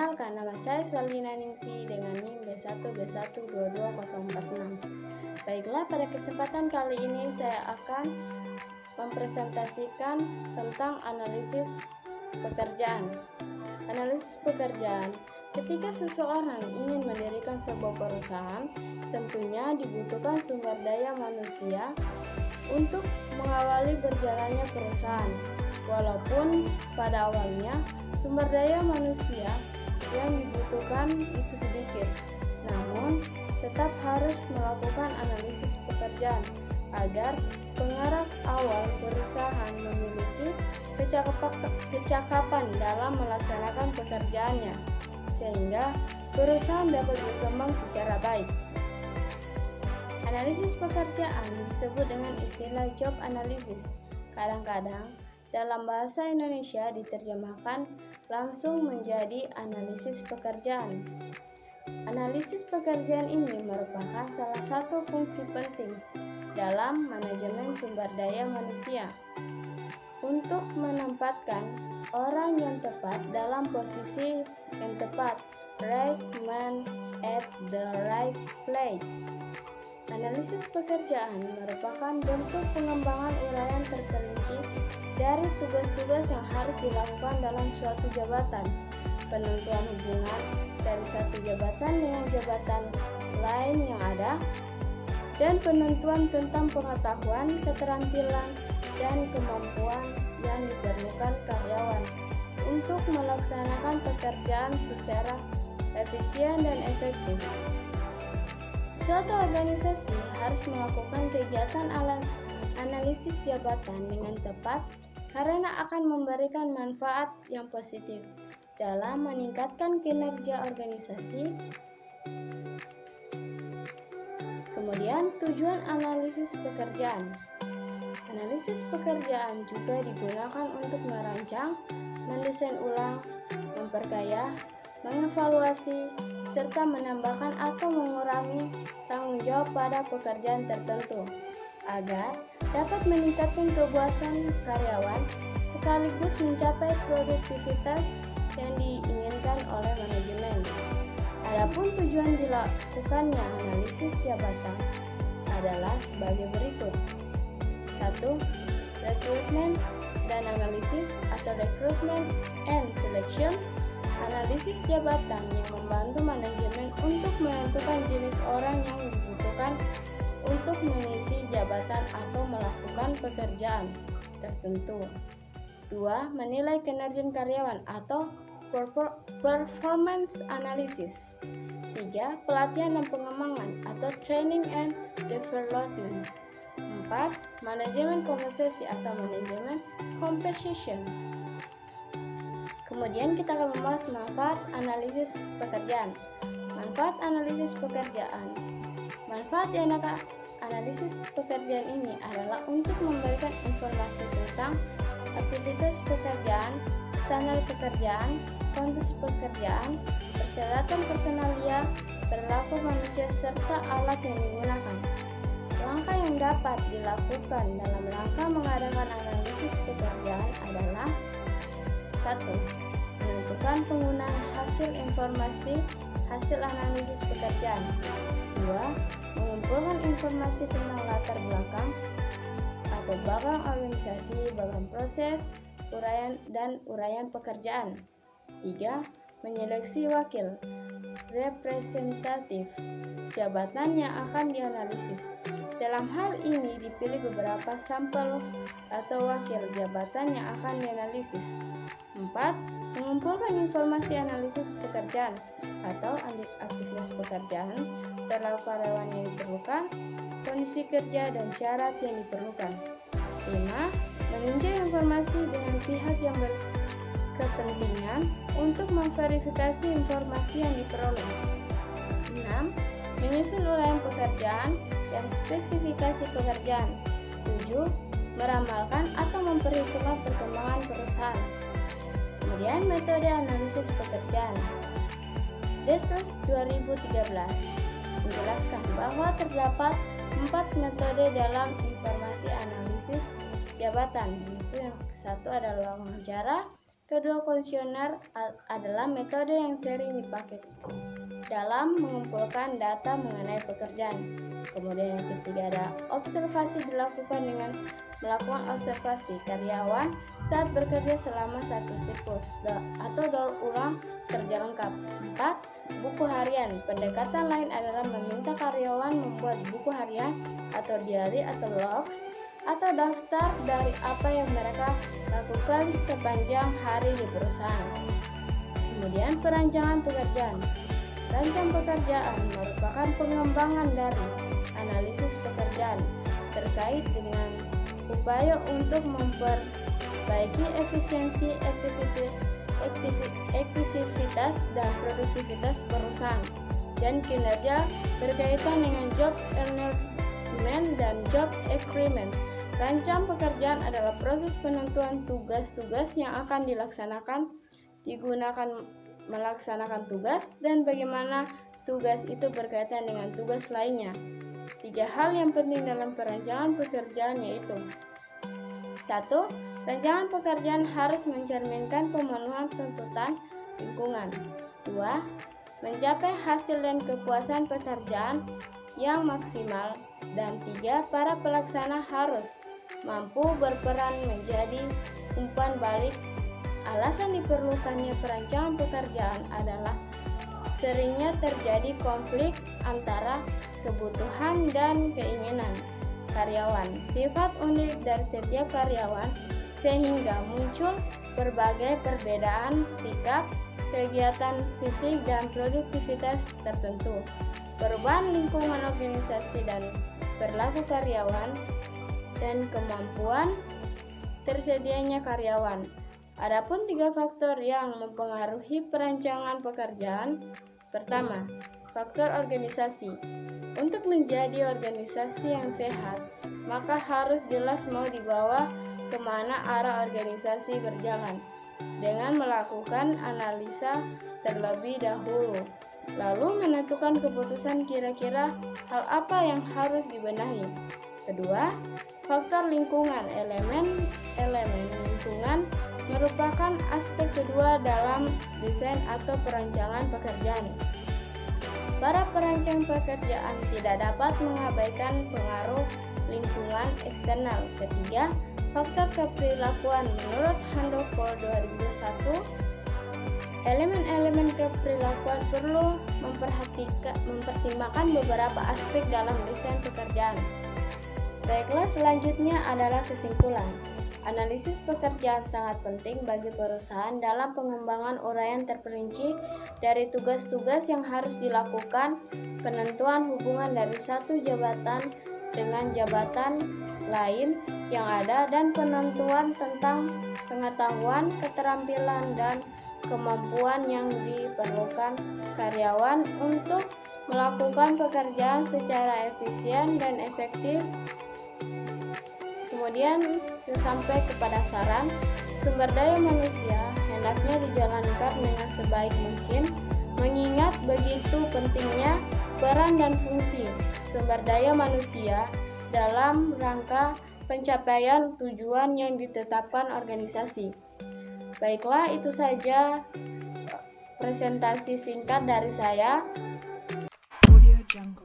Perkenalkan, nama saya Salina Ningsi dengan NIM B1B1220046. Baiklah, pada kesempatan kali ini saya akan mempresentasikan tentang analisis pekerjaan. Analisis pekerjaan, ketika seseorang ingin mendirikan sebuah perusahaan, tentunya dibutuhkan sumber daya manusia untuk mengawali berjalannya perusahaan. Walaupun pada awalnya sumber daya manusia yang dibutuhkan itu sedikit, namun tetap harus melakukan analisis pekerjaan agar penggerak awal perusahaan memiliki kecakapan dalam melaksanakan pekerjaannya, sehingga perusahaan dapat berkembang secara baik. Analisis pekerjaan disebut dengan istilah job analysis. Kadang-kadang dalam bahasa Indonesia diterjemahkan langsung menjadi analisis pekerjaan. Analisis pekerjaan ini merupakan salah satu fungsi penting dalam manajemen sumber daya manusia untuk menempatkan orang yang tepat dalam posisi yang tepat, right man at the right place. Analisis pekerjaan merupakan bentuk pengembangan uraian terperinci dari tugas-tugas yang harus dilakukan dalam suatu jabatan, penentuan hubungan dari satu jabatan dengan jabatan lain yang ada, dan penentuan tentang pengetahuan, keterampilan, dan kemampuan yang diperlukan karyawan untuk melaksanakan pekerjaan secara efisien dan efektif. Suatu organisasi harus melakukan kegiatan analisis jabatan dengan tepat karena akan memberikan manfaat yang positif dalam meningkatkan kinerja organisasi. Kemudian, tujuan analisis pekerjaan. Analisis pekerjaan juga digunakan untuk merancang, mendesain ulang, memperkaya, mengevaluasi, serta menambahkan atau mengurangi tanggung jawab pada pekerjaan tertentu agar dapat meningkatkan kepuasan karyawan sekaligus mencapai produktivitas yang diinginkan oleh manajemen. Adapun tujuan dilakukannya analisis jabatan adalah sebagai berikut. 1. Rekrutmen dan analisis atau recruitment and selection. Analisis jabatan yang membantu manajemen untuk menentukan jenis orang yang dibutuhkan untuk mengisi jabatan atau melakukan pekerjaan tertentu. 2. Menilai kinerja karyawan atau performance analysis. 3. Pelatihan dan pengembangan atau training and development. 4. Manajemen kompensasi atau manajemen compensation. Kemudian kita akan membahas manfaat analisis pekerjaan. Manfaat analisis pekerjaan. Manfaat yang analisis pekerjaan ini adalah untuk memberikan informasi tentang aktivitas pekerjaan, standar pekerjaan, konteks pekerjaan, persyaratan personalia, perilaku manusia, serta alat yang digunakan. Langkah yang dapat dilakukan dalam rangka mengadakan analisis pekerjaan adalah: 1. Menentukan penggunaan hasil informasi hasil analisis pekerjaan. 2. Mengumpulkan informasi tentang latar belakang atau background organisasi, background proses, uraian pekerjaan. 3. Menyeleksi wakil representatif jabatan yang akan dianalisis. Dalam hal ini dipilih beberapa sampel atau wakil jabatan yang akan dianalisis. 4. Mengumpulkan informasi analisis pekerjaan atau aktivitas pekerjaan, perilaku karyawan yang diperlukan, kondisi kerja dan syarat yang diperlukan. 5. Meninjau informasi dengan pihak yang berkepentingan untuk memverifikasi informasi yang diperoleh. 6. Menyusun uraian pekerjaan dan spesifikasi pekerjaan. 7. Meramalkan atau memperhitungkan perkembangan perusahaan. Kemudian metode analisis pekerjaan. Deslos 2013 menjelaskan bahwa terdapat 4 metode dalam informasi analisis jabatan, yaitu yang satu adalah wawancara, Kedua kuesioner adalah metode yang sering dipakai dalam mengumpulkan data mengenai pekerjaan. Kemudian yang ketiga ada observasi, dilakukan dengan melakukan observasi karyawan saat bekerja selama satu siklus atau daur ulang kerja lengkap. 4. Buku harian. Pendekatan lain adalah meminta karyawan membuat buku harian atau diary atau logs atau daftar dari apa yang mereka lakukan sepanjang hari di perusahaan. Kemudian perancangan pekerjaan. Rancang pekerjaan merupakan pengembangan dari analisis pekerjaan terkait dengan upaya untuk memperbaiki efisiensi, efektivitas dan produktivitas perusahaan dan kinerja berkaitan dengan job enablement dan job agreement. Rancang pekerjaan adalah proses penentuan tugas-tugas yang akan digunakan melaksanakan tugas dan bagaimana tugas itu berkaitan dengan tugas lainnya. 3 hal yang penting dalam perancangan pekerjaan yaitu 1. Rancangan pekerjaan harus mencerminkan pemenuhan tuntutan lingkungan. 2. Mencapai hasil dan kepuasan pekerjaan yang maksimal. Dan 3. Para pelaksana harus mampu berperan menjadi umpan balik. Alasan diperlukannya perancangan pekerjaan adalah seringnya terjadi konflik antara kebutuhan dan keinginan karyawan, sifat unik dari setiap karyawan, sehingga muncul berbagai perbedaan sikap, kegiatan fisik, dan produktivitas tertentu. Perubahan lingkungan organisasi dan perilaku karyawan, dan kemampuan tersedianya karyawan. Adapun 3 faktor yang mempengaruhi perancangan pekerjaan. Pertama, faktor organisasi. Untuk menjadi organisasi yang sehat, maka harus jelas mau dibawa kemana arah organisasi berjalan dengan melakukan analisa terlebih dahulu, lalu menentukan keputusan kira-kira hal apa yang harus dibenahi. Kedua, faktor lingkungan. Elemen lingkungan merupakan aspek kedua dalam desain atau perancangan pekerjaan. Para perancang pekerjaan tidak dapat mengabaikan pengaruh lingkungan eksternal. Ketiga, faktor keperilakuan. Menurut Handoko 2021, elemen-elemen keperilakuan perlu mempertimbangkan beberapa aspek dalam desain pekerjaan. Baiklah, selanjutnya adalah kesimpulan. Analisis pekerjaan sangat penting bagi perusahaan dalam pengembangan uraian terperinci dari tugas-tugas yang harus dilakukan, penentuan hubungan dari satu jabatan dengan jabatan lain yang ada, dan penentuan tentang pengetahuan, keterampilan, dan kemampuan yang diperlukan karyawan untuk melakukan pekerjaan secara efisien dan efektif. Kemudian sampai kepada saran, sumber daya manusia hendaknya dijalankan dengan sebaik mungkin, mengingat begitu pentingnya peran dan fungsi sumber daya manusia dalam rangka pencapaian tujuan yang ditetapkan organisasi. Baiklah, itu saja presentasi singkat dari saya. Audio Jungle.